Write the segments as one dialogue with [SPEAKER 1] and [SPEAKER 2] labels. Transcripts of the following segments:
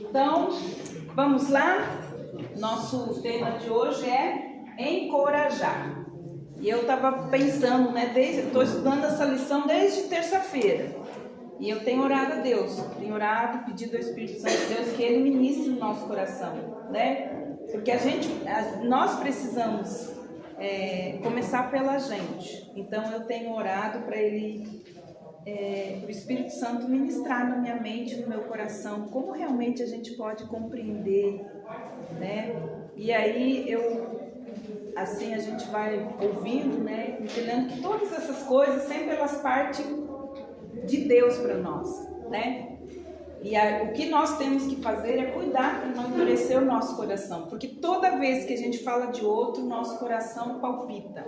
[SPEAKER 1] Então, vamos lá? Nosso tema de hoje é encorajar. E eu estava pensando, estou estudando essa lição desde terça-feira. E eu tenho orado a Deus, pedido ao Espírito Santo de Deus que Ele ministre no nosso coração, Porque nós precisamos começar pela gente. Então eu tenho orado para o Espírito Santo ministrar na minha mente, no meu coração, como realmente a gente pode compreender, E aí a gente vai ouvindo, entendendo que todas essas coisas sempre elas partem de Deus para nós, E o que nós temos que fazer é cuidar para não endurecer o nosso coração, porque toda vez que a gente fala de outro, nosso coração palpita,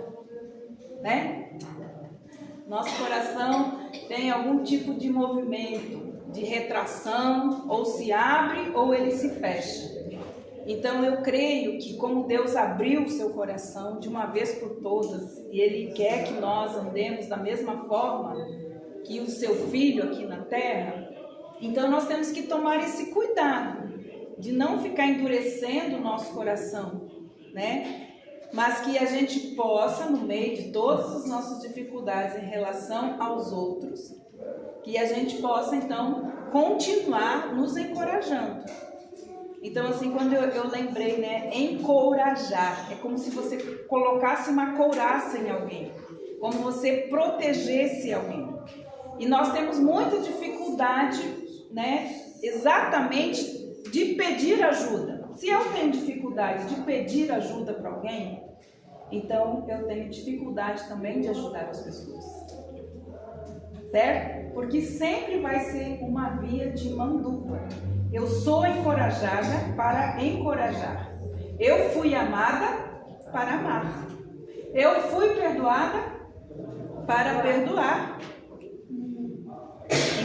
[SPEAKER 1] Nosso coração tem algum tipo de movimento, de retração, ou se abre ou ele se fecha. Então eu creio que como Deus abriu o seu coração de uma vez por todas, e Ele quer que nós andemos da mesma forma que o seu Filho aqui na terra, então nós temos que tomar esse cuidado de não ficar endurecendo o nosso coração, Mas que a gente possa, no meio de todas as nossas dificuldades em relação aos outros, que a gente possa então continuar nos encorajando. Então quando eu lembrei, encorajar, é como se você colocasse uma couraça em alguém, como você protegesse alguém. E nós temos muita dificuldade, exatamente de pedir ajuda. Se eu tenho dificuldade de pedir ajuda para alguém, então eu tenho dificuldade também de ajudar as pessoas. Certo? Porque sempre vai ser uma via de mão dupla. Eu sou encorajada para encorajar. Eu fui amada para amar. Eu fui perdoada para perdoar.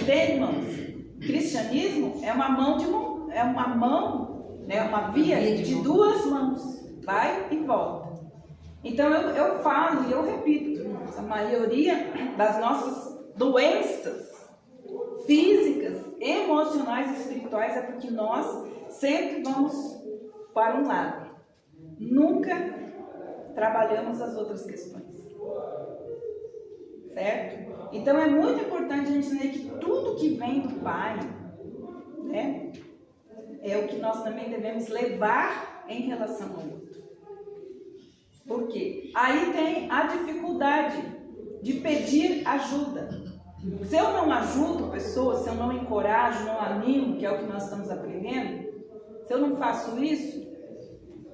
[SPEAKER 1] Entende, irmãos? Cristianismo é uma uma via de duas mãos, vai e volta. Então eu falo e eu repito, irmãos, a maioria das nossas doenças físicas, emocionais e espirituais é porque nós sempre vamos para um lado. Nunca trabalhamos as outras questões. Certo? Então é muito importante a gente entender que tudo que vem do Pai, é o que nós também devemos levar em relação ao outro. Por quê? Aí tem a dificuldade de pedir ajuda. Se eu não ajudo pessoas, se eu não encorajo, não animo, que é o que nós estamos aprendendo, se eu não faço isso,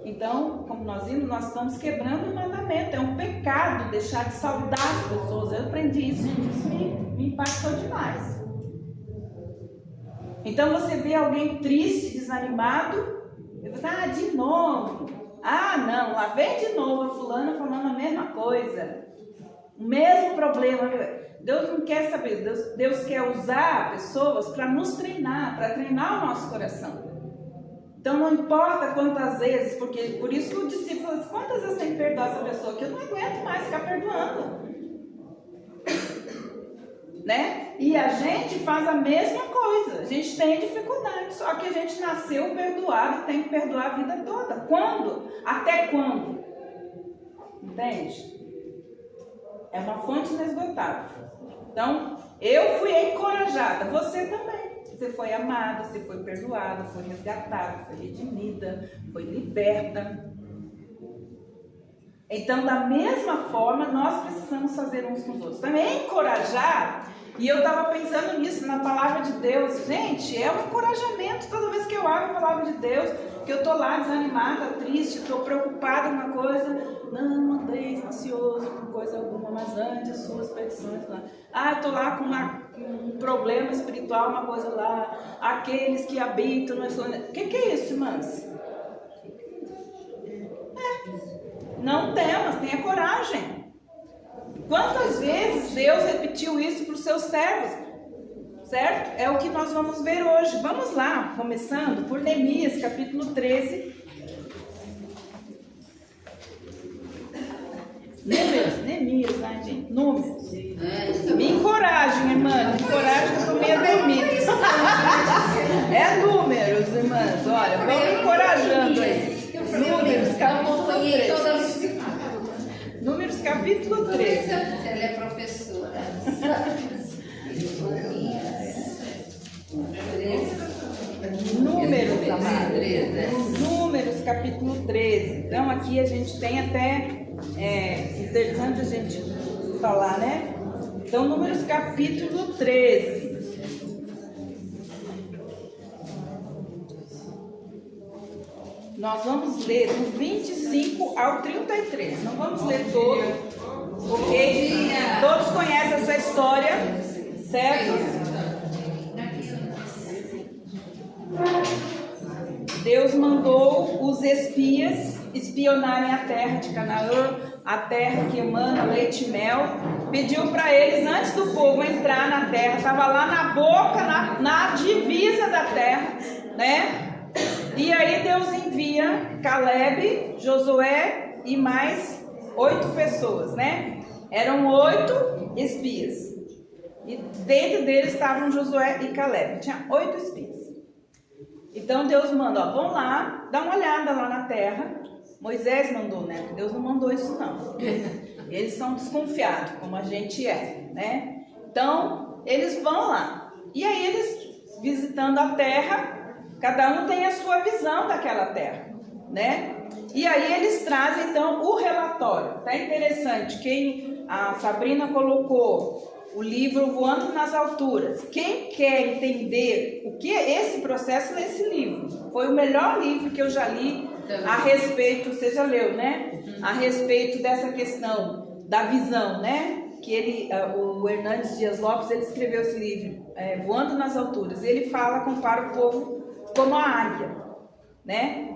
[SPEAKER 1] então, como nós vimos, nós estamos quebrando o mandamento. É um pecado deixar de saudar as pessoas. Eu aprendi isso, gente, isso me impactou demais. Então você vê alguém triste, desanimado, eu falo, de novo. Não, lá vem de novo a fulana falando a mesma coisa. O mesmo problema. Deus não quer saber, Deus quer usar pessoas para nos treinar, para treinar o nosso coração. Então não importa quantas vezes, porque por isso que o discípulo fala, quantas vezes tem que perdoar essa pessoa, que eu não aguento mais ficar perdoando. E a gente faz a mesma coisa, a gente tem dificuldade, só que a gente nasceu perdoado e tem que perdoar a vida toda. Quando? Até quando? Entende? É uma fonte inesgotável. Então, eu fui encorajada, você também. Você foi amada, você foi perdoada, foi resgatada, foi redimida, foi liberta. Então, da mesma forma, nós precisamos fazer uns com os outros. Também encorajar, e eu estava pensando nisso, na palavra de Deus. Gente, é um encorajamento toda vez que eu abro a palavra de Deus, que eu estou lá desanimada, triste, estou preocupada com uma coisa. Não andeis ansioso por coisa alguma, mas ante as suas petições lá. Estou lá com um problema espiritual, uma coisa lá. Aqueles que habitam no O que é isso, irmãs? Não temas, tenha coragem. Quantas vezes Deus repetiu isso para os seus servos? Certo? É o que nós vamos ver hoje. Vamos lá, começando por Neemias, capítulo 13. Neemias, né, gente? Números. Me encorajem, irmã. Me encorajem que eu tô meio dormida. É números, irmã. irmãs? Olha, vamos encorajando aí. Números, capítulo 13. Números, capítulo 13.
[SPEAKER 2] Ela é professora.
[SPEAKER 1] Números, amados. Números, capítulo 13. Então, aqui a gente tem até interessante a gente falar, né? Então, Números, capítulo 13. Nós vamos ler do 25 ao 33. Não vamos ler todo, ok? Todos conhecem essa história, certo? Deus mandou os espias espionarem a terra de Canaã, a terra que emana leite e mel. Pediu para eles, antes do povo entrar na terra, estava lá na boca, na divisa da terra, né? E aí Deus envia Caleb, Josué e mais 8 pessoas, né? Eram 8 espias. E dentro deles estavam Josué e Caleb. Tinha 8 espias. Então Deus manda, ó, vão lá, dá uma olhada lá na terra. Moisés mandou, né? Porque Deus não mandou isso não. Eles são desconfiados, como a gente é, né? Então, eles vão lá. E aí eles, visitando a terra, cada um tem a sua visão daquela terra, né? E aí eles trazem, então, o relatório. Tá interessante, a Sabrina colocou o livro Voando nas Alturas. Quem quer entender o que é esse processo, lê esse livro. Foi o melhor livro que eu já li a respeito, você já leu, né? A respeito dessa questão da visão, né? Que o Hernandes Dias Lopes, ele escreveu esse livro, Voando nas Alturas. Ele compara o povo como a águia, né?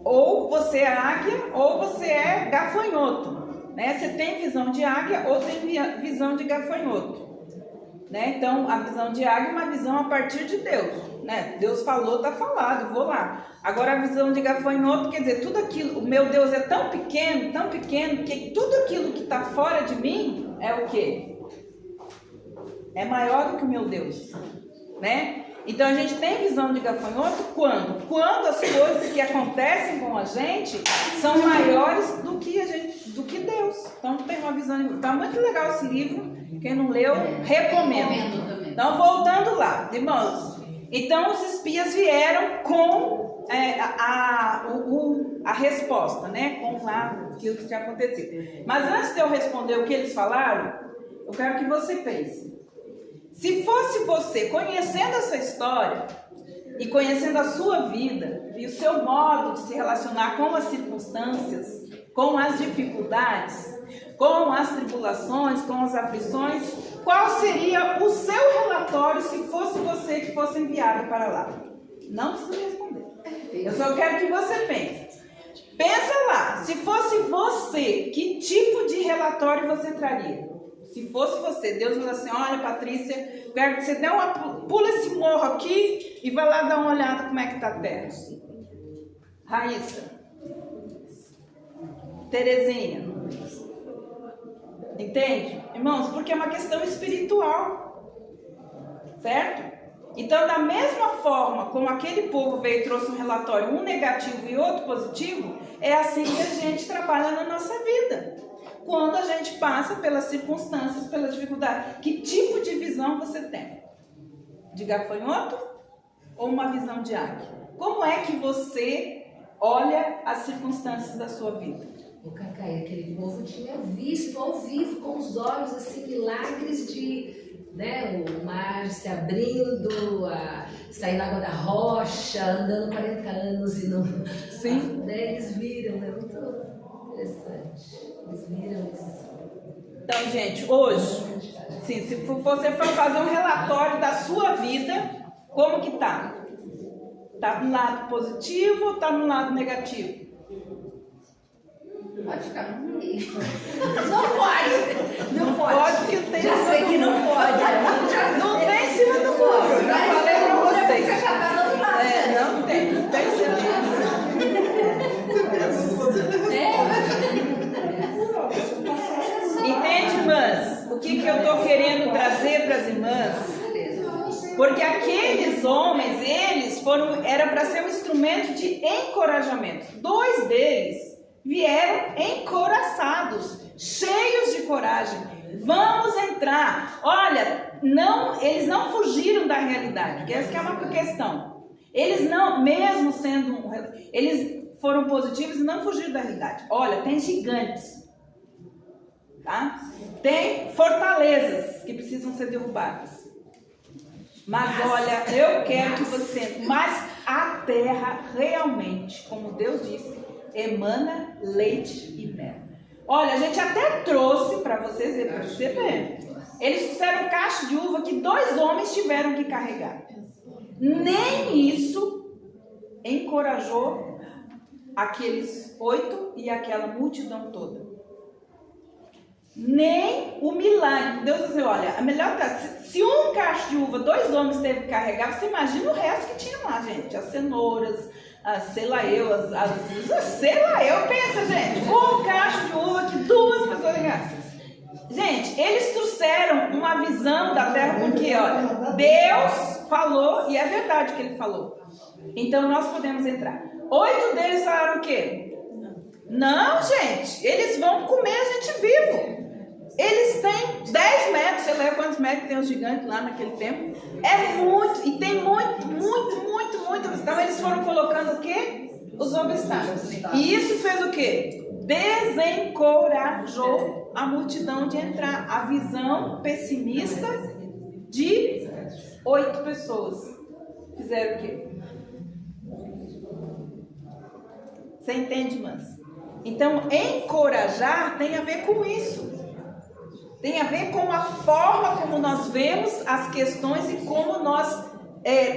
[SPEAKER 1] Ou você é águia ou você é gafanhoto, né? Você tem visão de águia ou tem visão de gafanhoto, né? Então, a visão de águia é uma visão a partir de Deus, né? Deus falou, tá falado, vou lá. Agora, a visão de gafanhoto quer dizer, tudo aquilo, o meu Deus é tão pequeno, que tudo aquilo que está fora de mim é o quê? É maior do que o meu Deus, né? Então a gente tem visão de gafanhoto quando? Quando as coisas que acontecem com a gente são maiores do que Deus. Então tem uma visão. Tá muito legal esse livro. Quem não leu, recomendo. Então, voltando lá, irmãos. Então os espias vieram com a resposta, né? Com lá aquilo que tinha acontecido. Mas antes de eu responder o que eles falaram, eu quero que você pense. Se fosse você, conhecendo essa história e conhecendo a sua vida e o seu modo de se relacionar com as circunstâncias, com as dificuldades, com as tribulações, com as aflições, qual seria o seu relatório se fosse você que fosse enviado para lá? Não precisa responder. Eu só quero que você pense. Pensa lá, se fosse você, que tipo de relatório você traria? Se fosse você, Deus falou assim, olha Patrícia, quero que você pula esse morro aqui e vai lá dar uma olhada como é que está a terra. Raíssa, Terezinha, entende? Irmãos, porque é uma questão espiritual, certo? Então, da mesma forma como aquele povo veio e trouxe um relatório, um negativo e outro positivo, é assim que a gente trabalha na nossa vida. Quando a gente passa pelas circunstâncias, pelas dificuldades, que tipo de visão você tem? De gafanhoto ou uma visão de águia? Como é que você olha as circunstâncias da sua vida?
[SPEAKER 3] O Cacai, aquele povo tinha visto ao vivo, com os olhos, assim, milagres de, né, o mar se abrindo, sair na água da rocha, andando 40 anos e não...
[SPEAKER 1] Sim.
[SPEAKER 3] Né, eles viram, né? Muito interessante. Eles viram isso.
[SPEAKER 1] Então, gente, hoje, sim, se você for fazer um relatório da sua vida, como que tá? Tá no lado positivo ou tá no lado negativo?
[SPEAKER 2] Pode ficar no meio. Não pode. Não pode.
[SPEAKER 1] Pode porque tem.
[SPEAKER 2] Já sei que não pode.
[SPEAKER 1] Não tem em cima do muro. Já falei pra vocês.
[SPEAKER 2] Você já tá do lado.
[SPEAKER 1] Não tem. Não tem em cima do Entende, irmãs? O que eu tô querendo trazer para as irmãs? Porque aqueles homens, eles era para ser um instrumento de encorajamento. 2 deles vieram encoraçados, cheios de coragem. Vamos entrar. Olha, eles não fugiram da realidade, que essa é uma questão. Eles não, mesmo sendo, eles foram positivos e não fugiram da realidade. Olha, tem gigantes, tá? Tem fortalezas que precisam ser derrubadas. Mas olha, eu quero que você... Mas a terra realmente, como Deus disse, emana leite e mel. Olha, a gente até trouxe para vocês verem. Eles fizeram um cacho de uva que 2 homens tiveram que carregar. Nem isso encorajou aqueles 8 e aquela multidão toda. Nem o milagre. Deus disse, olha, a melhor se um cacho de uva 2 homens teve que carregar, você imagina o resto que tinha lá, gente. As cenouras, sei lá eu, pensa, gente. Um cacho de uva que 2 pessoas carregaram. Gente, eles trouxeram uma visão da terra, porque, olha, Deus falou, e é verdade que ele falou. Então nós podemos entrar. 8 deles falaram o quê? Não, gente, eles vão comer a gente vivo. Eles têm 10 metros, sei lá quantos metros tem os gigantes lá naquele tempo. É muito, e tem muito. Então eles foram colocando o quê? Os obstáculos. E isso fez o quê? Desencorajou a multidão de entrar. A visão pessimista de 8 pessoas. Fizeram o quê? Você entende, irmãs? Então, encorajar tem a ver com isso. Tem a ver com a forma como nós vemos as questões e como nós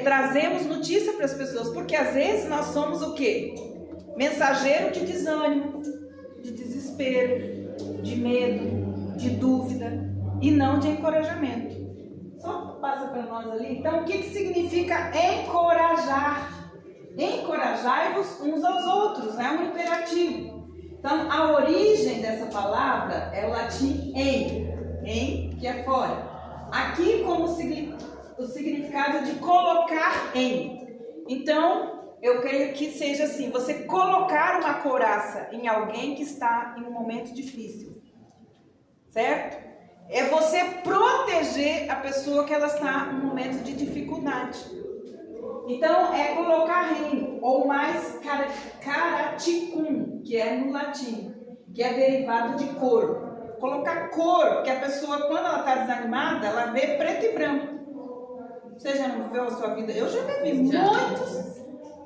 [SPEAKER 1] trazemos notícia para as pessoas. Porque às vezes nós somos o quê? Mensageiro de desânimo, de desespero, de medo, de dúvida e não de encorajamento. Só passa para nós ali. Então, o que significa encorajar? Encorajai-vos uns aos outros, é um imperativo. Então, a origem dessa palavra é o latim em, que é fora. Aqui, como o significado de colocar em. Então, eu creio que seja assim, você colocar uma couraça em alguém que está em um momento difícil. Certo? É você proteger a pessoa que ela está em um momento de dificuldade. Então, é colocar em, ou mais caraticum, que é no latim, que é derivado de cor. Colocar cor, porque a pessoa, quando ela está desanimada, ela vê preto e branco. Você já não viveu a sua vida? Eu já vivi muitos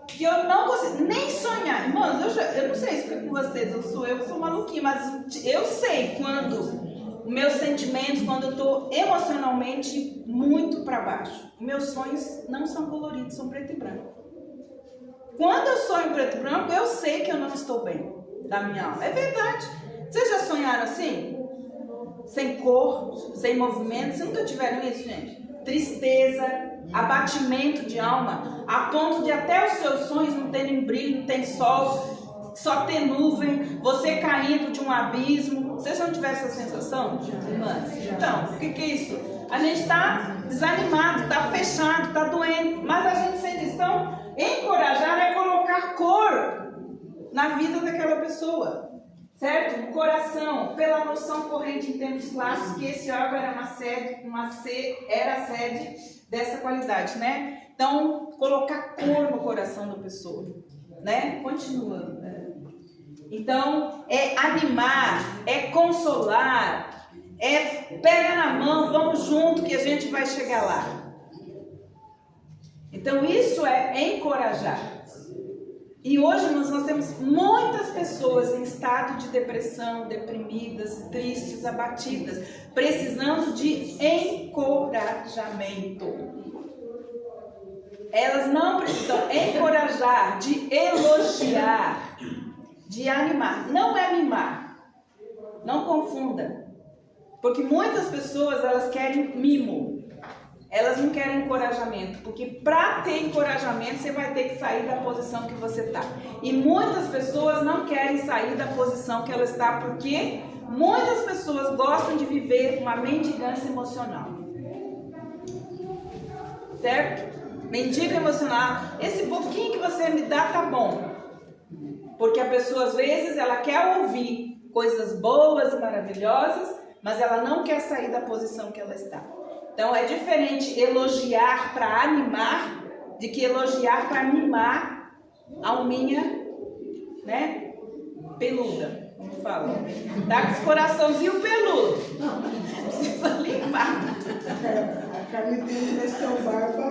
[SPEAKER 1] que eu não consigo nem sonhar. Irmãos, eu não sei explicar com vocês, eu sou maluquinha, mas eu sei quando meus sentimentos, quando eu estou emocionalmente muito para baixo. Meus sonhos não são coloridos, são preto e branco. Quando eu sonho preto e branco, eu sei que eu não estou bem da minha alma. É verdade. Vocês já sonharam assim? Sem cor, sem movimento? Vocês nunca tiveram isso, gente? Tristeza, abatimento de alma, a ponto de até os seus sonhos não terem brilho, não tem sol, só ter nuvem, você caindo de um abismo. Vocês não tiveram essa sensação, irmãs? Então, o que é isso? A gente está desanimado, está fechado, está doente, mas a gente sente isso. Então, encorajar é colocar cor na vida daquela pessoa, certo? O coração, pela noção corrente em termos clássicos, que esse órgão era era a sede dessa qualidade, né? Então, colocar cor no coração da pessoa, né? Continuando, né? Então, é animar, é consolar, é pega na mão, vamos junto que a gente vai chegar lá. Então, isso é encorajar. E hoje nós temos muitas pessoas em estado de depressão, deprimidas, tristes, abatidas, precisando de encorajamento. Elas não precisam encorajar, de elogiar, de animar. Não é mimar. Não confunda. Porque muitas pessoas, elas querem mimo. Elas não querem encorajamento. Porque para ter encorajamento, você vai ter que sair da posição que você está. E muitas pessoas não querem sair da posição que ela está. Porque muitas pessoas gostam de viver uma mendigância emocional. Certo? Mendigo emocional. Esse pouquinho que você me dá tá bom. Porque a pessoa, às vezes, ela quer ouvir coisas boas, maravilhosas, mas ela não quer sair da posição que ela está. Então, é diferente elogiar para animar, de que elogiar para mimar a alminha, né, peluda. Como fala? Tá com esse coraçãozinho peludo. Precisa limpar.
[SPEAKER 4] A Carlitinha desse teu barba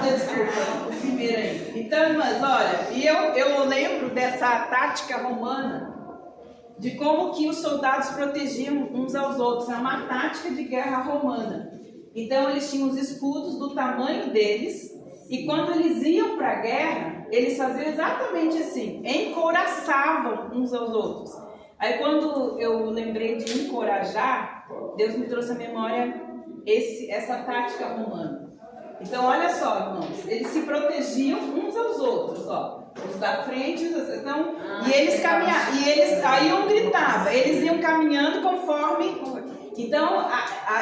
[SPEAKER 1] Desculpa, primeiro aí. Então, irmãs, olha, e eu lembro dessa tática romana, de como que os soldados protegiam uns aos outros. É uma tática de guerra romana. Então, eles tinham os escudos do tamanho deles, e quando eles iam para a guerra, eles faziam exatamente assim, encoraçavam uns aos outros. Aí, quando eu lembrei de encorajar, Deus me trouxe à memória essa tática romana. Então, olha só, irmãos, eles se protegiam uns aos outros, ó. Os da frente, então, e eles caminhavam, aí um gritava, eles iam caminhando conforme. Então,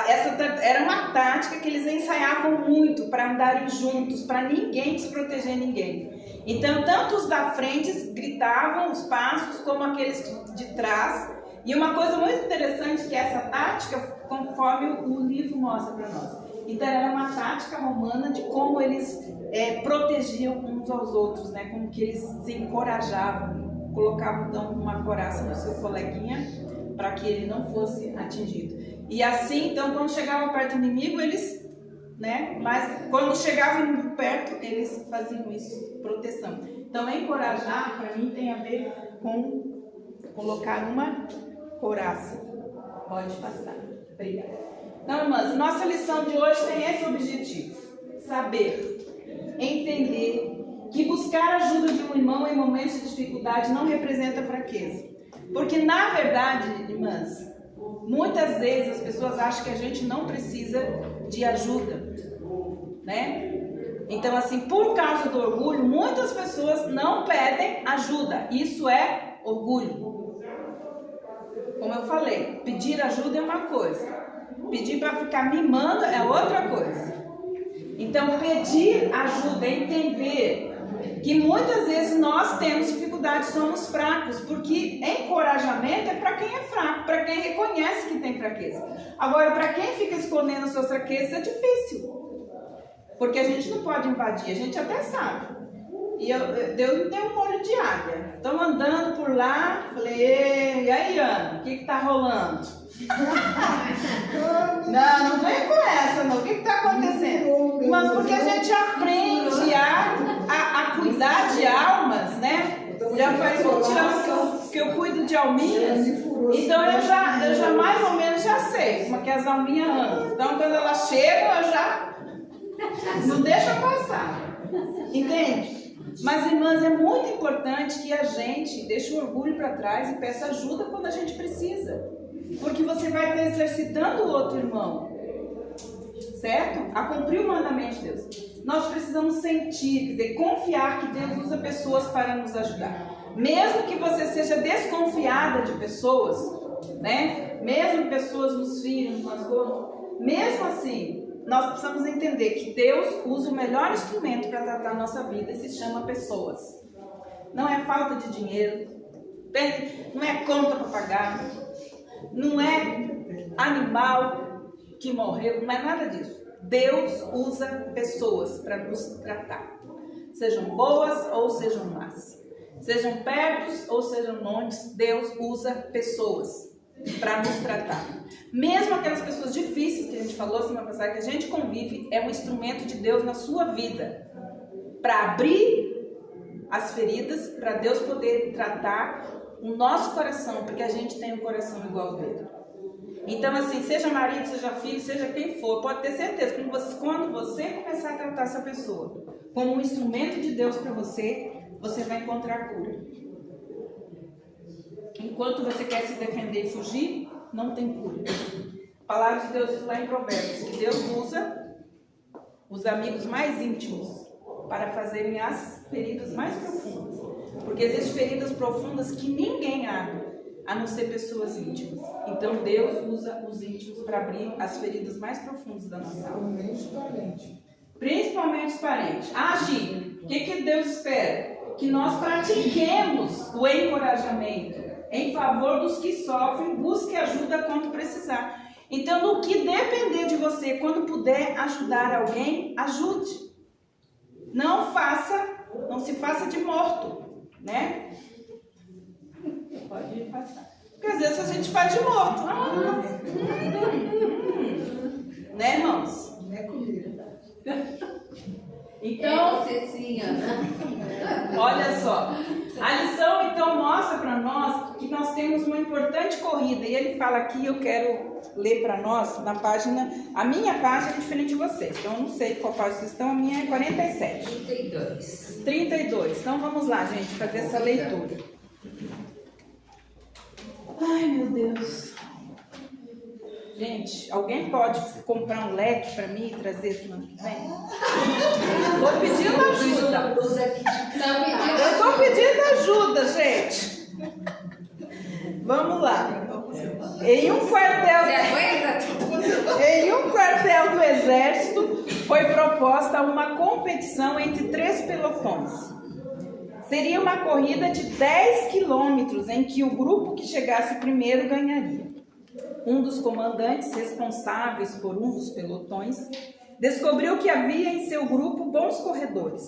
[SPEAKER 1] essa era uma tática que eles ensaiavam muito para andarem juntos, para ninguém desproteger ninguém. Então, tanto os da frente gritavam os passos, como aqueles de trás. E uma coisa muito interessante que essa tática, conforme o livro mostra para nós. Então, era uma tática romana de como eles protegiam uns aos outros, né? Como que eles se encorajavam, colocavam então uma coraça no seu coleguinha para que ele não fosse atingido. E assim, então, quando chegava perto do inimigo, eles, né? Mas quando chegavam perto, eles faziam isso, proteção. Então, encorajar, para mim, tem a ver com colocar uma coraça. Pode passar. Obrigada. Então, irmãs, nossa lição de hoje tem esse objetivo: saber, entender que buscar a ajuda de um irmão em momentos de dificuldade não representa fraqueza. Porque, na verdade, irmãs, muitas vezes as pessoas acham que a gente não precisa de ajuda, né? Então, assim, por causa do orgulho, muitas pessoas não pedem ajuda. Isso é orgulho. Como eu falei, pedir ajuda é uma coisa, pedir para ficar mimando é outra coisa. Então, pedir ajuda é entender que muitas vezes nós temos dificuldade, somos fracos, porque encorajamento é para quem é fraco, para quem reconhece que tem fraqueza. Agora, para quem fica escondendo as suas fraquezas é difícil, porque a gente não pode invadir, a gente até sabe. E Deus me deu um olho de águia. Estamos andando por lá, falei, e aí, Ana, o que está rolando? Não vem com essa, não. O que está acontecendo? Mas porque a gente aprende a cuidar de almas, né? Já faz 20 anos que eu cuido de alminhas. Então eu já mais ou menos já sei como é que as alminhas andam. Então quando elas chegam, eu já não deixa passar. Entende? Mas, irmãs, é muito importante que a gente deixe o orgulho para trás e peça ajuda quando a gente precisa. Porque você vai estar exercitando o outro irmão, certo? A cumprir o mandamento de Deus. Nós precisamos sentir, quer dizer, confiar que Deus usa pessoas para nos ajudar. Mesmo que você seja desconfiada de pessoas, né? Mesmo que pessoas nos firam, nos magoam, mesmo assim, nós precisamos entender que Deus usa o melhor instrumento para tratar a nossa vida e se chama pessoas. Não é falta de dinheiro, não é conta para pagar, não é animal que morreu, não é nada disso. Deus usa pessoas para nos tratar, sejam boas ou sejam más, sejam pertos ou sejam longes. Deus usa pessoas para nos tratar. Mesmo aquelas pessoas difíceis que a gente falou semana passada, que a gente convive, é um instrumento de Deus na sua vida para abrir as feridas, para Deus poder tratar o nosso coração, porque a gente tem um coração igual ao dele. Então, assim, seja marido, seja filho, seja quem for, pode ter certeza que quando você começar a tratar essa pessoa como um instrumento de Deus para você, você vai encontrar cura. Enquanto você quer se defender e fugir, não tem cura. A palavra de Deus diz lá em Provérbios que Deus usa os amigos mais íntimos para fazerem as feridas mais profundas. Porque existem feridas profundas que ninguém abre, a não ser pessoas íntimas. Então Deus usa os íntimos para abrir as feridas mais profundas da nossa alma. principalmente os parentes. Agir. O que Deus espera? Que nós pratiquemos o encorajamento em favor dos que sofrem, busque ajuda quando precisar. Então, no que depender de você, quando puder ajudar alguém, ajude. Não se faça de morto, né? Pode passar. Porque às vezes a gente faz de morto. Né, irmãos?
[SPEAKER 4] Não é comigo.
[SPEAKER 1] Então,
[SPEAKER 2] né?
[SPEAKER 1] olha só, a lição então mostra para nós que nós temos uma importante corrida, e ele fala aqui, eu quero ler para nós na página, a minha página é diferente de vocês, então eu não sei qual página vocês estão, a minha é 47. 32, então vamos lá, gente, fazer essa leitura. Ai, meu Deus. Gente, alguém pode comprar um leque para mim e trazer semana que vem? Tô pedindo ajuda. Eu tô pedindo ajuda, gente. Vamos lá. Em um quartel do exército foi proposta uma competição entre 3 pelotões. Seria uma corrida de 10 quilômetros em que o grupo que chegasse primeiro ganharia. Um dos comandantes responsáveis por um dos pelotões descobriu que havia em seu grupo bons corredores,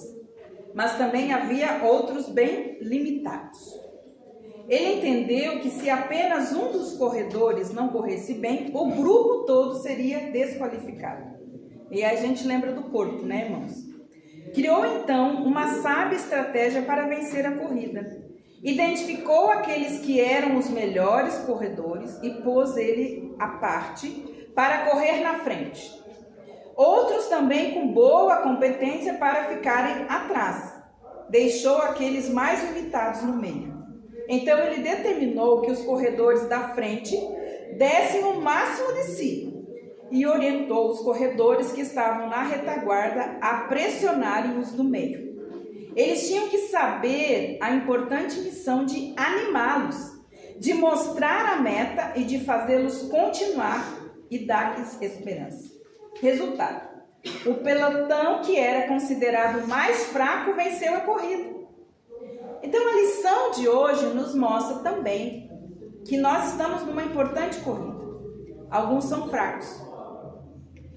[SPEAKER 1] mas também havia outros bem limitados. Ele entendeu que se apenas um dos corredores não corresse bem, o grupo todo seria desqualificado. E aí a gente lembra do corpo, né, irmãos? Criou então uma sábia estratégia para vencer a corrida. Identificou aqueles que eram os melhores corredores e pôs ele à parte para correr na frente. Outros também com boa competência para ficarem atrás. Deixou aqueles mais limitados no meio. Então ele determinou que os corredores da frente dessem o máximo de si e orientou os corredores que estavam na retaguarda a pressionarem os do meio. Eles tinham que saber a importante missão de animá-los, de mostrar a meta e de fazê-los continuar e dar-lhes esperança. Resultado: o pelotão que era considerado mais fraco venceu a corrida. Então a lição de hoje nos mostra também que nós estamos numa importante corrida. Alguns são fracos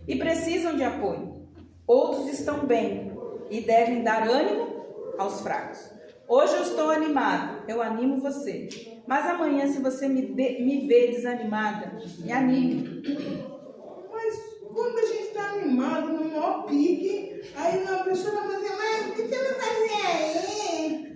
[SPEAKER 1] e precisam de apoio. Outros estão bem e devem dar ânimo aos fracos. Hoje eu estou animado, eu animo você. Mas amanhã, se você me vê desanimada, me anime.
[SPEAKER 4] Mas quando a gente está animado, no maior pique, aí uma pessoa vai fazer, mas o que você vai fazer aí?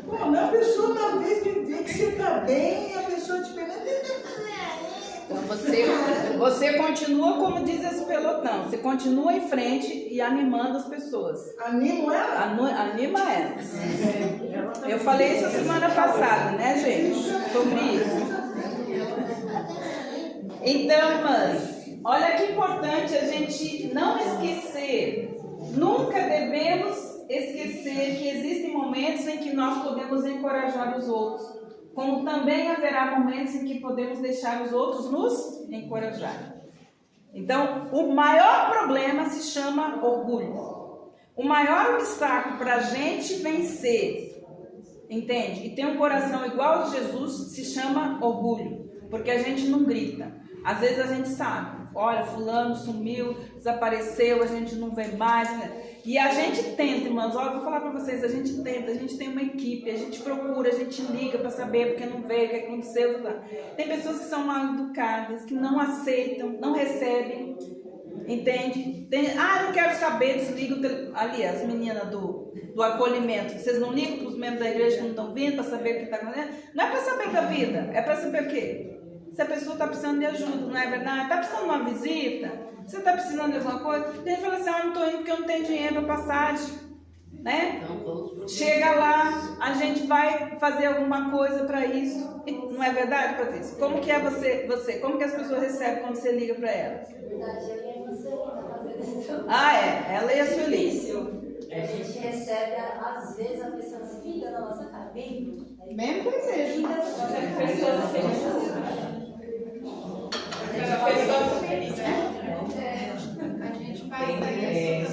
[SPEAKER 4] Pô, na pessoa, na vez de ver que você está bem, a pessoa te pergunta, o que você vai fazer aí?
[SPEAKER 1] Então você continua como diz esse pelotão, você continua em frente e animando as pessoas.
[SPEAKER 4] Animo ela?
[SPEAKER 1] Anima elas. Eu falei isso a semana passada, né, gente? Sobre isso. Então, irmãs, olha que importante a gente não esquecer, nunca devemos esquecer que existem momentos em que nós podemos encorajar os outros, como também haverá momentos em que podemos deixar os outros nos encorajar. Então, o maior problema se chama orgulho. O maior obstáculo para a gente vencer, entende? E ter um coração igual ao de Jesus se chama orgulho, porque a gente não grita. Às vezes a gente sabe, olha, fulano sumiu, desapareceu, a gente não vê mais, né? E a gente tenta, irmãos, olha, eu vou falar para vocês, a gente tenta, a gente tem uma equipe, a gente procura, a gente liga para saber porque não veio, o que aconteceu. Tem pessoas que são mal educadas, que não aceitam, não recebem, entende? Não quero saber, desliga o telefone. Ali, as meninas do acolhimento, vocês não ligam para os membros da igreja que não estão vindo para saber o que está acontecendo? Não é para saber da vida, é para saber o quê? Se a pessoa está precisando de ajuda, não é verdade? Está precisando de uma visita? Você está precisando de alguma coisa? A gente fala assim, não estou indo porque eu não tenho dinheiro para passagem, né? Chega lá, a gente vai fazer alguma coisa para isso. Não é verdade, Patrícia? Como que é você? Como que as pessoas recebem quando você liga para elas? Ela e a Sueli.
[SPEAKER 2] A gente recebe, às vezes, a pessoa se liga na nossa cara, bem
[SPEAKER 1] Mesmo que seja.
[SPEAKER 5] A gente passa isso.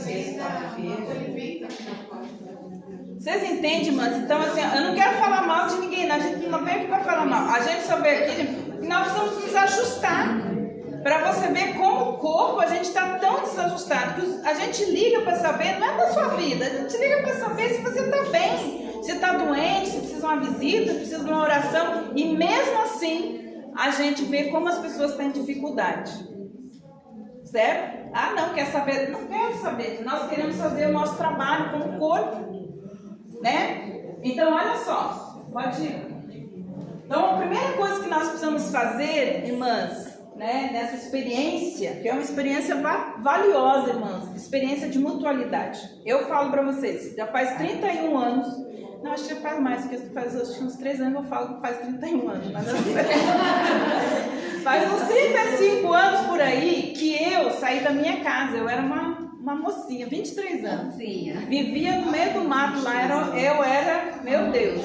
[SPEAKER 1] Vocês entendem, irmãs? Então, assim, eu não quero falar mal de ninguém, não. A gente não veio aqui para falar mal. A gente só veio aqui que nós precisamos nos ajustar. Para você ver como o corpo, a gente está tão desajustado. Que a gente liga para saber, não é da sua vida, a gente liga para saber se você está bem, se está doente, se precisa de uma visita, se precisa de uma oração. E mesmo assim, a gente vê como as pessoas têm dificuldade. Certo? Ah, não, quer saber? Não quero saber. Nós queremos fazer o nosso trabalho com o corpo. Né? Então, olha só. Pode ir. Então, a primeira coisa que nós precisamos fazer, irmãs, né, nessa experiência, que é uma experiência valiosa, irmãs, experiência de mutualidade. Eu falo para vocês, já faz 31 anos, não, acho que já faz mais, porque faz uns 3 anos eu falo que faz 31 anos, mas faz uns 35 anos por aí que eu saí da minha casa, eu era uma mocinha, 23 anos, vivia no meio do mato lá, eu era, meu Deus,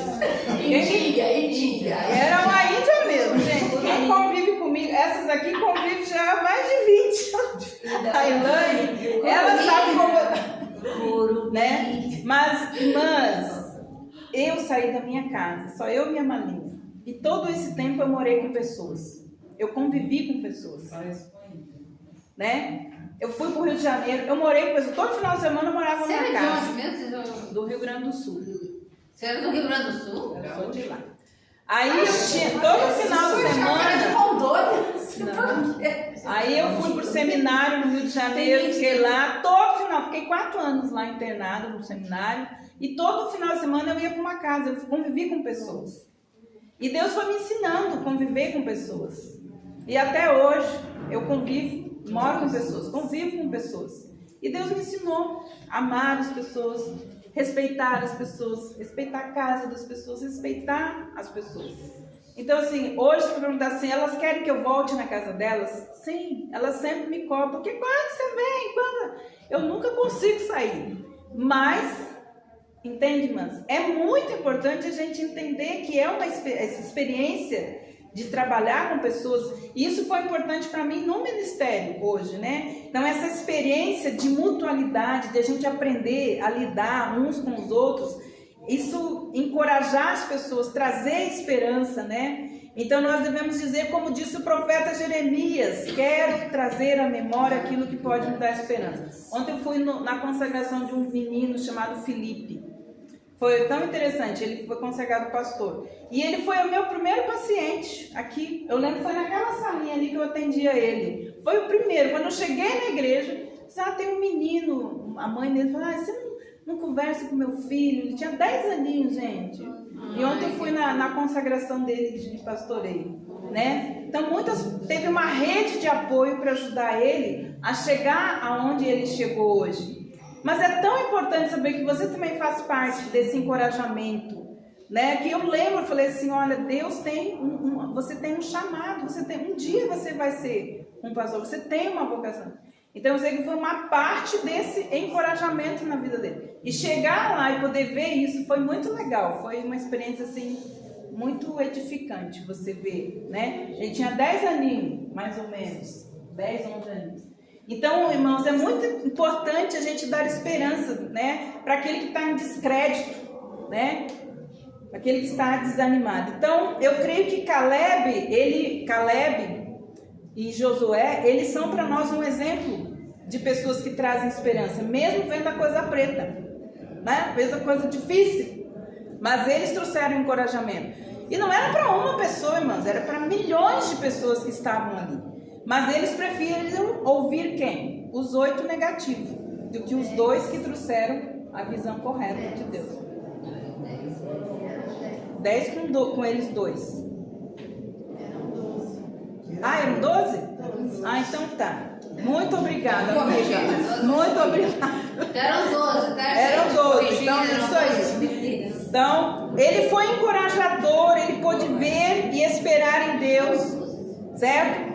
[SPEAKER 2] Índia.
[SPEAKER 1] era uma índia mesmo, gente. Quem convive comigo, essas aqui convivem já há mais de 20 anos. A Elaine, ela sabe como, né? Mas eu saí da minha casa, só eu e minha malinha. E todo esse tempo eu morei com pessoas. Eu convivi com pessoas. Né? Eu fui pro Rio de Janeiro, eu morei com pessoas. Todo final de semana eu morava na minha casa. Do Rio Grande do Sul.
[SPEAKER 2] Você era do Rio Grande do Sul?
[SPEAKER 1] Eu sou de lá. Aí todo final de semana. Aí eu fui pro seminário no Rio de Janeiro, fiquei lá todo final, fiquei 4 anos lá internado no seminário. E todo final de semana eu ia para uma casa, eu convivi com pessoas. E Deus foi me ensinando a conviver com pessoas. E até hoje eu convivo, moro com pessoas, convivo com pessoas. E Deus me ensinou a amar as pessoas, respeitar as pessoas, respeitar a casa das pessoas, respeitar as pessoas. Então, assim, hoje, se eu perguntar assim, elas querem que eu volte na casa delas? Sim, elas sempre me cobram, porque quando você vem? Quando? Eu nunca consigo sair. Mas, entende, irmãs? É muito importante a gente entender que é essa experiência de trabalhar com pessoas, e isso foi importante para mim no ministério hoje, né? Então, essa experiência de mutualidade, de a gente aprender a lidar uns com os outros, isso encorajar as pessoas, trazer esperança, né? Então, nós devemos dizer, como disse o profeta Jeremias, quero trazer à memória aquilo que pode me dar esperança. Ontem eu fui na consagração de um menino chamado Felipe. Foi tão interessante, ele foi consagrado pastor. E ele foi o meu primeiro paciente aqui. Eu lembro que foi naquela salinha ali que eu atendia ele. Foi o primeiro. Quando eu cheguei na igreja, tem um menino, a mãe dele falou, você não conversa com meu filho? Ele tinha 10 aninhos, gente. E ontem eu fui na consagração dele de pastoreio, né? Então, teve uma rede de apoio para ajudar ele a chegar aonde ele chegou hoje. Mas é tão importante saber que você também faz parte desse encorajamento, né? Que eu lembro, eu falei assim, olha, Deus tem você tem um chamado, um dia você vai ser um pastor, você tem uma vocação. Então eu sei que foi uma parte desse encorajamento na vida dele. E chegar lá e poder ver isso foi muito legal, foi uma experiência assim, muito edificante você ver, né? Ele tinha 10 aninhos, mais ou menos, 10, 11 aninhos. Então, irmãos, é muito importante a gente dar esperança, né, para aquele que está em descrédito, né, aquele que está desanimado. Então, eu creio que Caleb e Josué, eles são para nós um exemplo de pessoas que trazem esperança, mesmo vendo a coisa preta, né, vendo a coisa difícil, mas eles trouxeram encorajamento. E não era para uma pessoa, irmãos, era para milhões de pessoas que estavam ali. Mas eles preferiram ouvir quem? Os 8 negativos, do que os 2 que trouxeram a visão correta de Deus. 10 com eles 2. Ah, eram 12? Ah, então tá. Muito obrigada, amiga. Muito obrigada.
[SPEAKER 2] Eram 12, tá?
[SPEAKER 1] Eram 12, então isso aí. Então, ele foi encorajador, ele pôde ver e esperar em Deus, certo?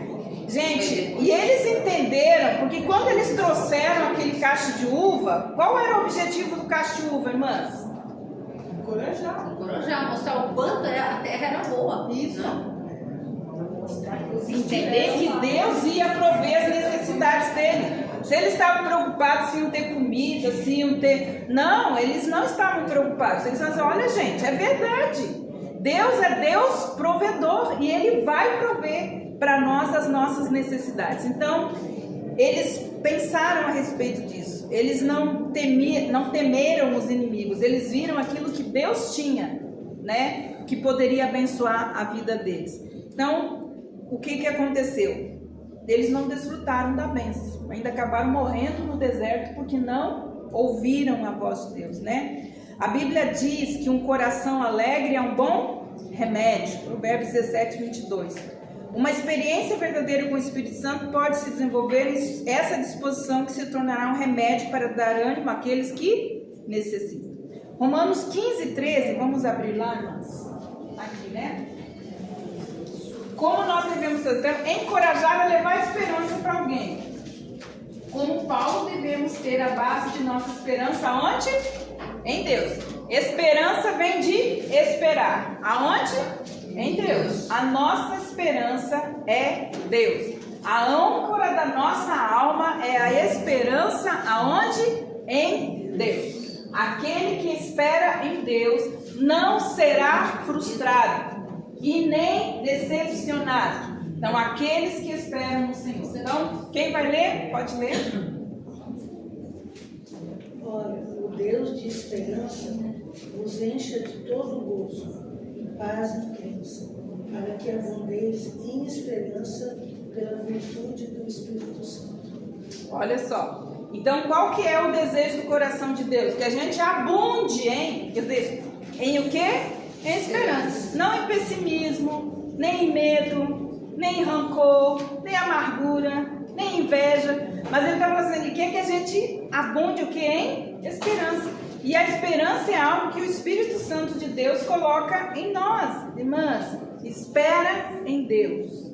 [SPEAKER 1] Gente, e eles entenderam, porque quando eles trouxeram aquele cacho de uva, qual era o objetivo do cacho de uva, irmãs?
[SPEAKER 2] Encorajar, mostrar o quanto a terra era boa.
[SPEAKER 1] Isso. Entender que Deus ia prover as necessidades dele. Se eles estavam preocupados se iam ter comida, se iam ter... Não, eles não estavam preocupados. Eles falaram assim, olha gente, é verdade. Deus é Deus provedor e Ele vai prover para nós as nossas necessidades. Então, eles pensaram a respeito disso. Eles não temeram os inimigos. Eles viram aquilo que Deus tinha, né? Que poderia abençoar a vida deles. Então, o que aconteceu? Eles não desfrutaram da bênção. Ainda acabaram morrendo no deserto porque não ouviram a voz de Deus, né? A Bíblia diz que um coração alegre é um bom remédio. Provérbios 17, 22. Uma experiência verdadeira com o Espírito Santo pode se desenvolver essa disposição que se tornará um remédio para dar ânimo àqueles que necessitam. Romanos 15, 13, vamos abrir lá, irmãos? Aqui, né? Como nós devemos encorajar a levar esperança para alguém. Como Paulo devemos ter a base de nossa esperança aonde? Em Deus. Esperança vem de esperar. Aonde? Em Deus. A nossa esperança é Deus. A âncora da nossa alma é a esperança aonde? Em Deus. Aquele que espera em Deus não será frustrado e nem decepcionado. Então, aqueles que esperam no Senhor. Então, quem vai ler? Pode ler.
[SPEAKER 5] Olha, o Deus de esperança vos encha de todo gozo e paz em crença, para que abundeis em esperança pela virtude do Espírito Santo.
[SPEAKER 1] Olha só. Então, qual que é o desejo do coração de Deus? Que a gente abunde em, quer dizer, em o quê? Em esperança. Não em pessimismo, nem em medo, nem em rancor, nem amargura, nem inveja. Mas ele está falando assim, ele quer que a gente abunde o quê? Em esperança. E a esperança é algo que o Espírito Santo de Deus coloca em nós, irmãs. Espera em Deus.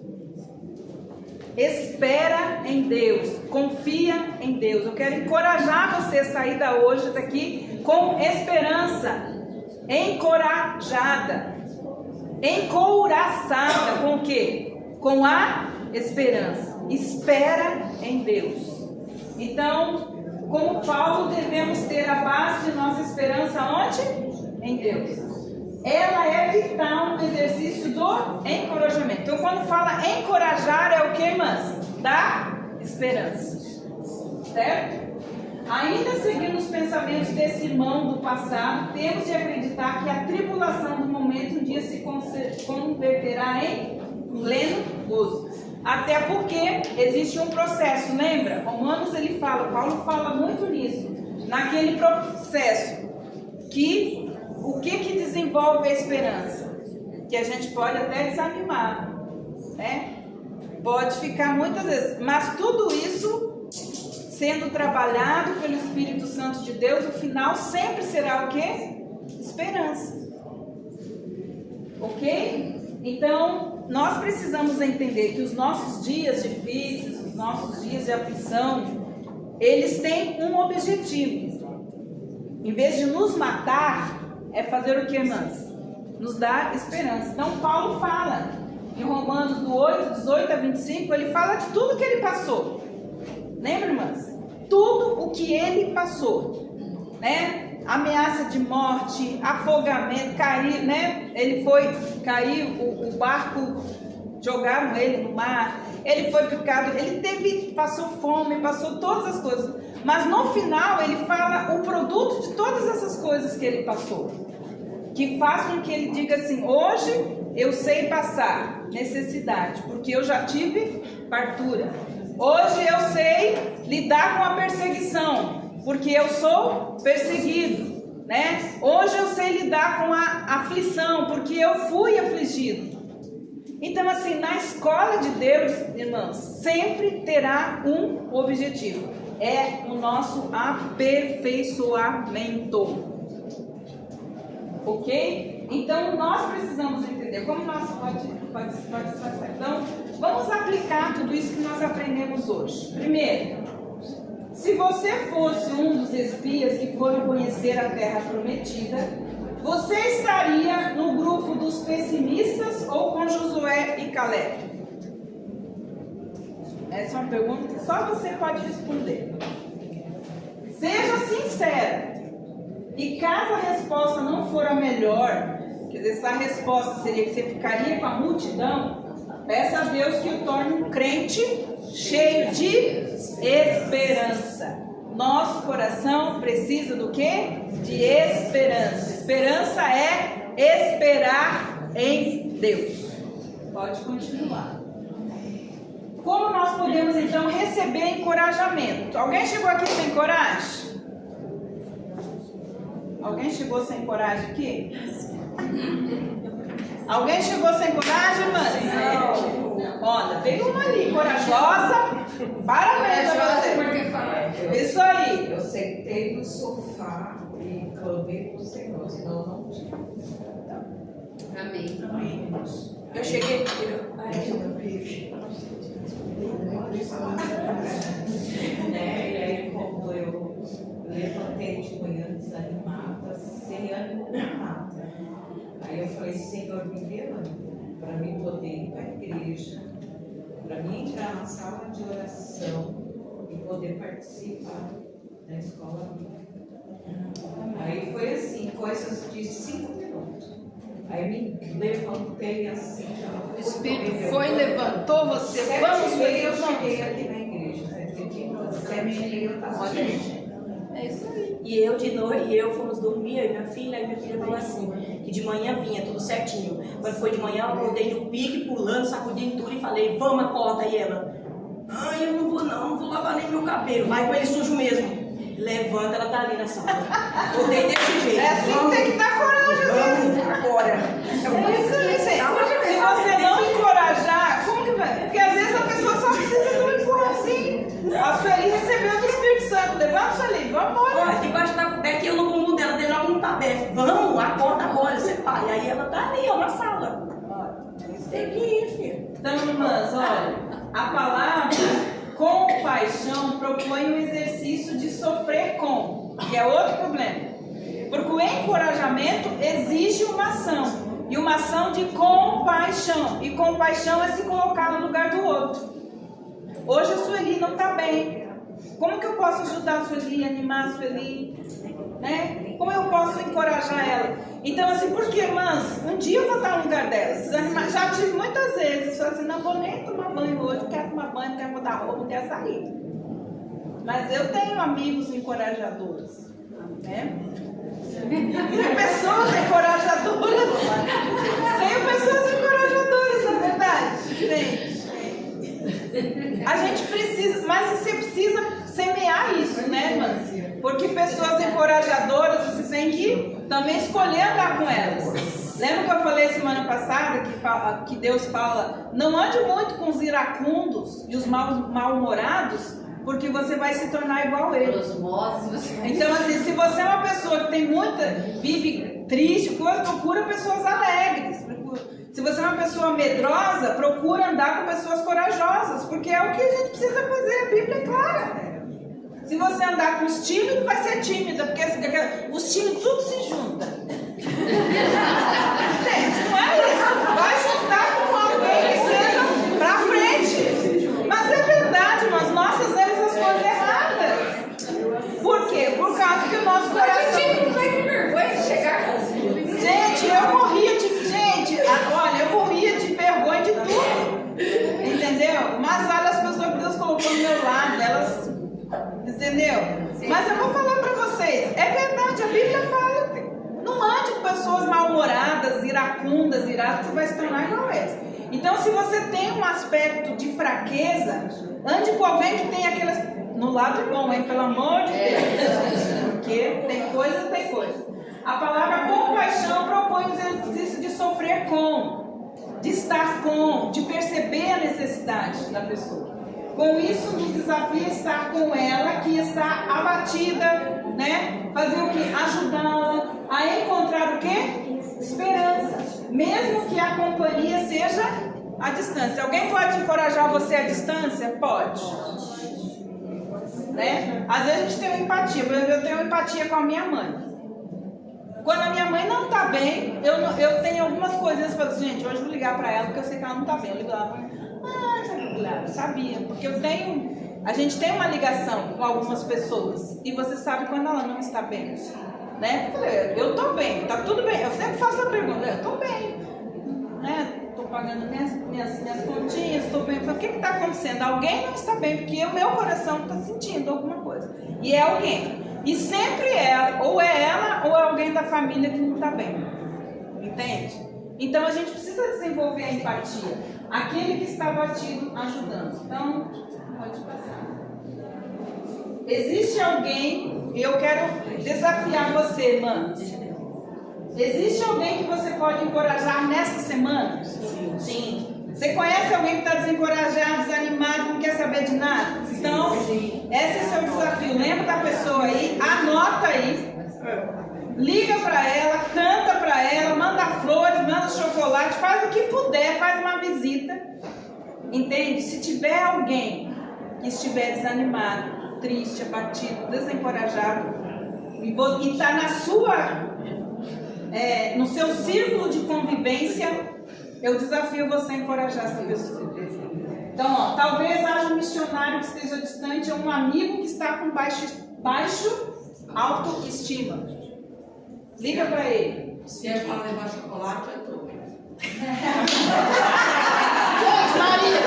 [SPEAKER 1] Espera em Deus, confia em Deus. Eu quero encorajar você a sair daqui com esperança, encorajada, encouraçada, com o quê? Com a esperança. Espera em Deus. Então, como Paulo, devemos ter a base de nossa esperança onde? Em Deus. Ela é vital no exercício do encorajamento. Então, quando fala encorajar, é o que, irmãs? Da esperança. Certo? Ainda seguindo os pensamentos desse irmão do passado, temos de acreditar que a tribulação do momento um dia se converterá em pleno gozo. Até porque existe um processo, lembra? Romanos ele fala, Paulo fala muito nisso. Naquele processo que... O que desenvolve a esperança? Que a gente pode até desanimar, né? Pode ficar muitas vezes, mas tudo isso sendo trabalhado pelo Espírito Santo de Deus, o final sempre será o quê? Esperança. Ok? Então, nós precisamos entender que os nossos dias difíceis, os nossos dias de aflição, eles têm um objetivo. Em vez de nos matar, é fazer o que, irmãs? Nos dar esperança. Então, Paulo fala, em Romanos do 8, 18 a 25, ele fala de tudo que ele passou. Lembra, irmãs? Tudo o que ele passou. Né? Ameaça de morte, afogamento, cair, né? Caiu, o barco, jogaram ele no mar, ele foi picado, passou fome, passou todas as coisas. Mas no final ele fala o produto de todas essas coisas que ele passou. Que faz com que ele diga assim, hoje eu sei passar necessidade, porque eu já tive fartura. Hoje eu sei lidar com a perseguição, porque eu sou perseguido, né? Hoje eu sei lidar com a aflição, porque eu fui afligido. Então assim, na escola de Deus, irmãos, sempre terá um objetivo. É o nosso aperfeiçoamento. Ok? Então nós precisamos entender como nós pode. Então vamos aplicar tudo isso que nós aprendemos hoje. Primeiro, se você fosse um dos espias que foram conhecer a terra prometida, você estaria no grupo dos pessimistas ou com Josué e Caleb? Essa é uma pergunta que só você pode responder. Seja sincera. E caso a resposta não for a melhor, quer dizer, essa resposta seria que você ficaria com a multidão, peça a Deus que o torne um crente cheio de esperança. Nosso coração precisa do quê? De esperança. Esperança é esperar em Deus. Pode continuar. Como nós podemos então receber encorajamento? Alguém chegou aqui sem coragem? Alguém chegou sem coragem aqui? Alguém chegou sem coragem, mano? Não. Olha, tem uma ali, corajosa. Parabéns pra você. Isso aí.
[SPEAKER 6] Eu sentei no sofá e clamei pro Senhor, senão não tinha.
[SPEAKER 3] Amém.
[SPEAKER 1] Amém.
[SPEAKER 2] Eu cheguei.
[SPEAKER 6] Né? E aí, como eu levantei de manhã desanimada, sem ânimo nada. Aí eu falei, Senhor, me dê ânimo para mim poder ir para a igreja, para mim entrar na sala de oração e poder participar da escola bíblica. Aí foi assim, coisas de 5 minutos. Aí me levantei assim, já
[SPEAKER 1] O Espírito foi, levantou você. Vamos,
[SPEAKER 6] eu
[SPEAKER 1] vamos.
[SPEAKER 6] cheguei aqui na igreja, 7h, eu estava aqui.
[SPEAKER 1] É isso aí.
[SPEAKER 2] E eu de noite, e eu fomos dormir, eu e minha filha falou assim, que de manhã vinha tudo certinho. Quando foi de manhã, eu acordei no pique, pulando, sacudindo tudo e falei, vamos, acorda. E ela, ai, eu não vou lavar nem meu cabelo, vai com ele sujo mesmo. Levanta, ela tá ali na sala. Acordei desse jeito.
[SPEAKER 1] É assim que tem que dar coragem.
[SPEAKER 2] Vamos agora.
[SPEAKER 1] É isso aí, gente. Se você não encorajar, como que vai? Porque às vezes a pessoa só precisa de um empurrãozinho. A Sueli recebeu do Espírito Santo. Levanta, Sueli, vamos embora.
[SPEAKER 2] Olha, debaixo da cobertinha no bumbum dela, dele não tá aberto. Vamos, acorda agora, você pai. Aí ela tá ali, ó, na sala. Tem que ir, filho.
[SPEAKER 1] Então, irmãs, olha, a palavra compaixão propõe o exercício de sofrer com, que é outro problema. Porque o encorajamento exige uma ação, e uma ação de compaixão. E compaixão é se colocar no lugar do outro. Hoje a Sueli não está bem. Como que eu posso ajudar a Sueli, animar a Sueli? Né? Como eu posso encorajar ela? Então, assim, porque, irmãs, um dia eu vou estar no lugar delas. Já tive muitas vezes, só assim, não vou nem tomar banho hoje, não quero tomar banho, não quero mudar roupa, não quero sair. Mas eu tenho amigos encorajadores, né? Tenho pessoas encorajadoras. Tenho pessoas encorajadoras, na verdade. Tem. A gente precisa, mas você precisa semear isso, né, irmãs? Porque pessoas encorajadoras, você tem que também escolher andar com elas. Lembra que eu falei semana passada que Deus fala, não ande muito com os iracundos e os mal-humorados, porque você vai se tornar igual a eles. Então, assim, se você é uma pessoa que tem vive triste, procura pessoas alegres. Se você é uma pessoa medrosa, procura andar com pessoas corajosas, porque é o que a gente precisa fazer, a Bíblia é clara. Se você andar com os tímidos, vai ser tímida, porque os tímidos tudo se junta. Gente, não é isso. Vai juntar com alguém que seja pra frente. Mas é verdade, mas nós fazemos as coisas erradas. Por quê? Por causa que o nosso coração...
[SPEAKER 3] Não vai ter vergonha de chegar.
[SPEAKER 1] Gente, eu morria de... Gente, olha, eu morria de vergonha de tudo. Entendeu? Mas olha as pessoas que Deus colocou do meu lado, elas... Entendeu? Sim. Mas eu vou falar pra vocês, é verdade, a Bíblia fala, não ande com pessoas mal-humoradas, iracundas, iradas, você vai se tornar igual a elas. Então, se você tem um aspecto de fraqueza, ande com alguém que tem aquelas, no lado bom, hein, pelo amor de Deus, porque tem coisa. A palavra compaixão propõe o exercício de sofrer com, de estar com, de perceber a necessidade da pessoa. Com isso, nos desafia a estar com ela, que está abatida, né? Fazer o quê? Ajudá-la a encontrar o quê? Esperança. Mesmo que a companhia seja à distância. Alguém pode encorajar você à distância? Pode. Né? Às vezes a gente tem uma empatia. Por exemplo, eu tenho empatia com a minha mãe. Quando a minha mãe não está bem, eu tenho algumas coisinhas para dizer, gente, hoje eu vou ligar para ela, porque eu sei que ela não está bem. Eu ligo lá, Claro, sabia, porque a gente tem uma ligação com algumas pessoas e você sabe quando ela não está bem, né? Eu falei, eu tô bem, tá tudo bem. Eu sempre faço a pergunta, eu tô bem, né? Tô pagando minhas continhas, tô bem. Eu falei, o que está acontecendo? Alguém não está bem, porque o meu coração está sentindo alguma coisa. E é alguém. E sempre é, ou é ela ou é alguém da família que não está bem. Entende? Então a gente precisa desenvolver a empatia. Aquele que está batido ajudando. Então, pode passar. Existe alguém, eu quero desafiar você, mano. Existe alguém que você pode encorajar nessa semana? Sim. Você conhece alguém que está desencorajado, desanimado, não quer saber de nada? Então, esse é o seu desafio. Lembra da pessoa aí, anota aí. Liga para ela, canta para ela, manda flores, manda chocolate, faz o que puder, faz uma visita. Entende? Se tiver alguém que estiver desanimado, triste, abatido, desencorajado, e está no seu círculo de convivência, eu desafio você a encorajar essa pessoa. Então, ó, talvez haja um missionário que esteja distante ou um amigo que está com baixo autoestima. Liga para ele.
[SPEAKER 6] Se é para levar chocolate, eu tô.
[SPEAKER 1] Gente, Maria,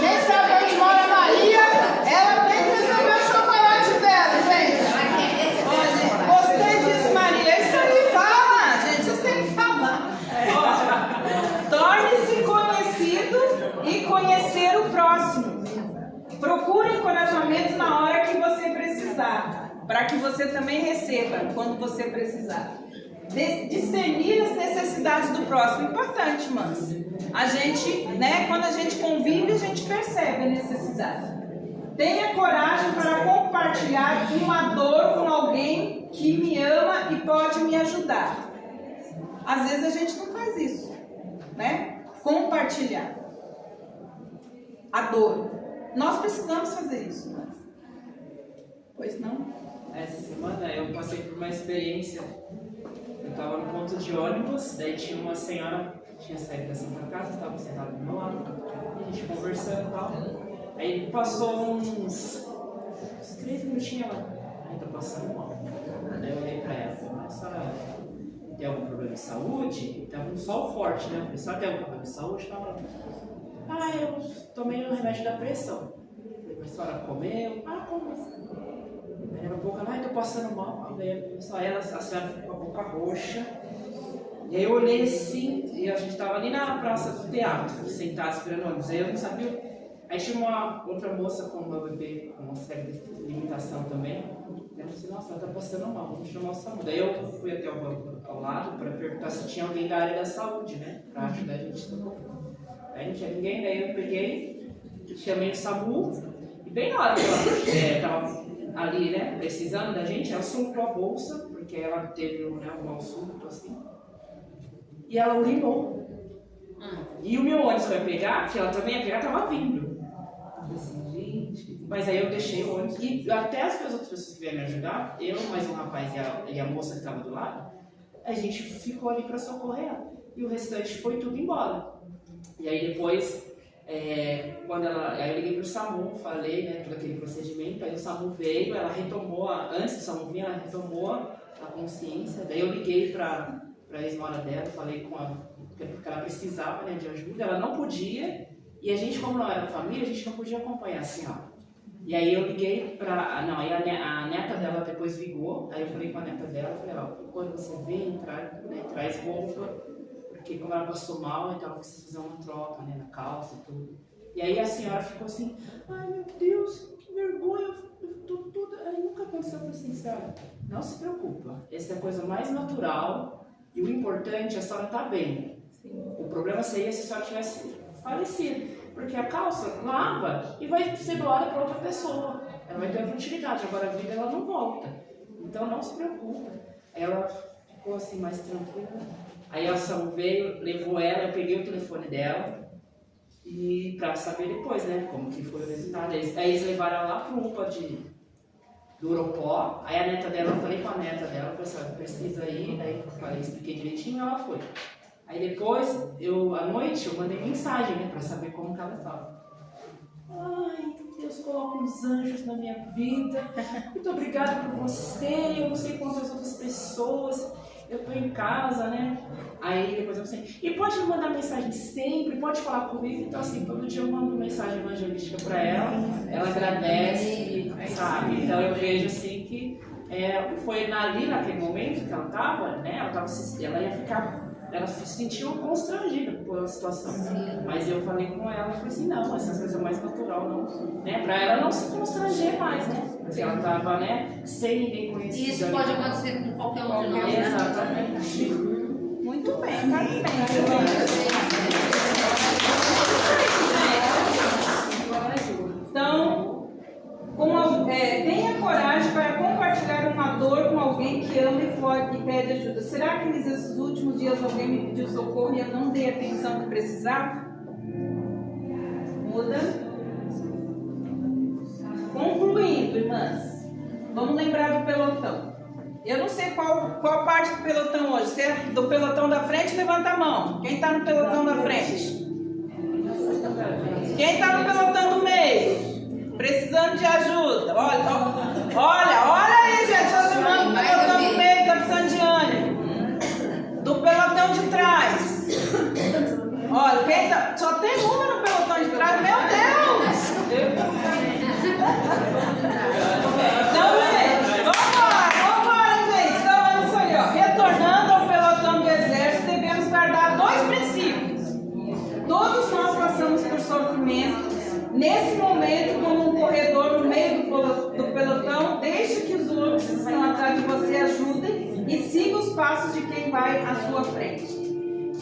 [SPEAKER 1] quem sabe onde mora a Maria, ela tem que receber o chocolate dela, gente. Olha, gostei disso, Maria. É isso aí, fala, gente, vocês têm que falar. Torne-se conhecido e conhecer o próximo. Procure encorajamento na hora que você precisar, para que você também receba quando você precisar. Discernir as necessidades do próximo. Importante, mas a gente, né, quando a gente convive, a gente percebe a necessidade. Tenha coragem para compartilhar uma dor com alguém que me ama e pode me ajudar. Às vezes a gente não faz isso, né? Compartilhar a dor. Nós precisamos fazer isso, mas... Pois não?
[SPEAKER 7] Essa semana eu passei por uma experiência. Eu estava no ponto de ônibus, daí tinha uma senhora que tinha saído da Santa Casa, estava sentada do meu lado, a gente conversando e tal. Aí passou uns 3 minutinhos, ela, ai, tô passando mal. Daí eu olhei pra ela e falei, mas a senhora tem algum problema de saúde? Tava um sol forte, né? Eu falei, a senhora tem algum problema de saúde? Ela, eu tomei um remédio da pressão. Eu falei, mas a senhora comeu? Como assim? Aí a boca, tô passando mal. Aí só ela, a senhora ficou com a boca roxa. E aí eu olhei assim, e a gente estava ali na praça do teatro, sentado esperando ônibus. Aí eu não sabia. Aí tinha uma outra moça com uma bebê com uma série de limitação também. Eu disse, nossa, ela tá passando mal, vamos chamar o SAMU. Daí eu fui até o banco ao lado para perguntar se tinha alguém da área da saúde, né? Para ajudar a gente. Aí não tinha ninguém, daí eu peguei, chamei o SAMU. E bem na hora que ela estava ali, né, precisando da gente, ela soltou a bolsa, porque ela teve um mau surto, assim, e ela urinou. E o meu ônibus vai pegar, que ela também ia pegar, estava vindo. Eu falei assim, gente... Mas aí eu deixei o ônibus, e até as outras pessoas que vieram me ajudar, eu, mais um rapaz e a moça que estava do lado, a gente ficou ali para socorrer ela. E o restante foi tudo embora. E aí depois... aí eu liguei pro SAMU, falei, né, todo aquele procedimento, aí o SAMU veio, ela retomou, antes do SAMU vir, ela retomou a consciência, daí eu liguei pra ex-nora dela, falei com ela, porque ela precisava, né, de ajuda, ela não podia, e a gente, como não era família, a gente não podia acompanhar a senhora. E aí eu liguei aí a neta dela depois ligou, aí eu falei com a neta dela, falei, quando você vem, traz roupa, porque como ela passou mal, então ela precisa fazer uma troca, né, na calça e tudo. E aí a senhora ficou assim, ai meu Deus, que vergonha, tudo. Aí nunca aconteceu, eu falei assim, senhora, não se preocupa, essa é a coisa mais natural e o importante é a senhora estar bem. O problema seria se a senhora tivesse falecido, porque a calça lava e vai ser doada para outra pessoa, ela vai ter outra utilidade, agora a vida ela não volta, então não se preocupa. Aí ela ficou assim mais tranquila. Aí a SAMU veio, levou ela, eu peguei o telefone dela e pra saber depois, né, como que foi o resultado. Aí eles levaram ela lá pro UPA do Uropó. Aí a neta dela, eu falei com a neta dela, falei assim, precisa ir, daí eu expliquei direitinho e ela foi. Aí depois, à noite, eu mandei mensagem, né, pra saber como que ela estava. ai, Deus coloca uns anjos na minha vida, muito obrigada por você, eu não sei quantas outras pessoas, eu tô em casa, né? Aí depois eu assim, e pode me mandar mensagem sempre, pode falar comigo, então assim, todo dia eu mando mensagem evangelística pra ela agradece, sabe? Então eu vejo assim que foi ali naquele momento que ela tava, né? Ela ia ficar. Ela se sentiu constrangida pela situação. Sim. Mas eu falei com ela, falei assim, não, essa coisa mais natural, não, né? Pra ela não se constranger mais, né? Porque ela tava, né, sem ninguém conhecer.
[SPEAKER 3] E isso pode acontecer com qualquer um de nós, né?
[SPEAKER 1] Exatamente. Muito bem, parabéns. Então, tenha coragem para compartilhar uma dor com alguém que ama e pede ajuda. Será que nesses últimos dias alguém me pediu socorro e eu não dei a atenção que precisava? Muda. Concluindo, irmãs, vamos lembrar do pelotão. Eu não sei qual parte do pelotão hoje. Se é do pelotão da frente, levanta a mão. Quem está no pelotão da frente? Quem está no pelotão do meio? Precisando de ajuda. Olha aí, gente. Todo mundo do pelotão do meio está precisando de ânimo. Do pelotão de trás. Olha, quem tá, só tem uma no pelotão de trás. Meu Deus! Então, gente, vambora, gente. Então, olha isso aí, ó. Retornando ao pelotão do exército, devemos guardar 2 princípios. Todos nós passamos por sofrimento. Nesse momento, como um corredor no meio do pelotão, deixe que os outros que estão atrás de você ajudem e siga os passos de quem vai à sua frente.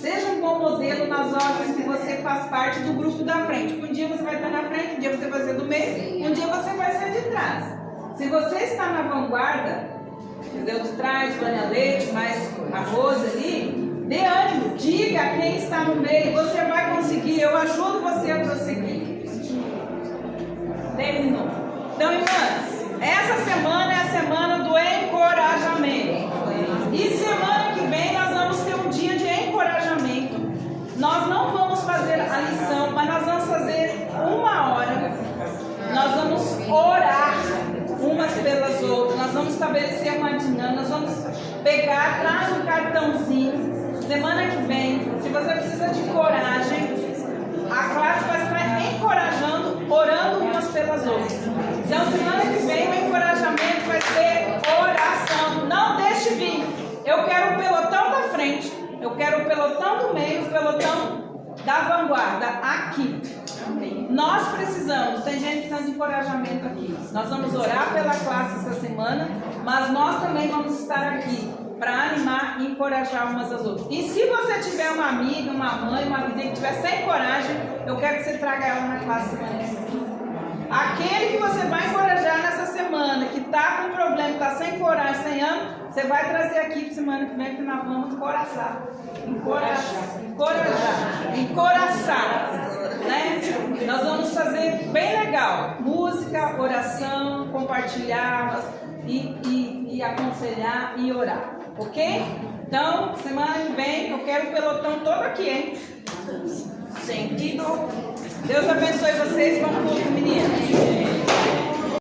[SPEAKER 1] Seja um bom modelo nas horas que você faz parte do grupo da frente. Um dia você vai estar na frente, um dia você vai ser do meio, um dia você vai ser de trás. Se você está na vanguarda, entendeu? De trás, banha leite, mais arroz ali, dê ânimo, diga a quem está no meio, você vai conseguir, eu ajudo você a prosseguir. Terminou. Então, irmãs, essa semana é a semana do encorajamento. E semana que vem nós vamos ter um dia de encorajamento. Nós não vamos fazer a lição, mas nós vamos fazer 1 hora. Nós vamos orar umas pelas outras. Nós vamos estabelecer uma dinâmica. Nós vamos pegar, traz um cartãozinho. Semana que vem, se você precisa de coragem, a classe vai estar encorajando, orando umas pelas outras. Então, semana que vem, o encorajamento vai ser oração. Não deixe vir. Eu quero o pelotão da frente, eu quero o pelotão do meio, o pelotão da vanguarda, aqui. Nós precisamos, tem gente precisando de encorajamento aqui. Nós vamos orar pela classe essa semana, mas nós também vamos estar aqui para animar e encorajar umas às outras. E se você tiver uma amiga, uma mãe, uma vizinha que estiver sem coragem, eu quero que você traga ela na classe semana que vem. Aquele que você vai encorajar nessa semana, que está com problema, está sem coragem, sem ânimo, você vai trazer aqui para semana que vem, que nós vamos encorajar, né? Nós vamos fazer bem legal, música, oração, compartilhar e aconselhar e orar, ok? Então, semana que vem, eu quero o pelotão todo aqui, hein? Sentido. Deus abençoe vocês, vamos junto, meninas.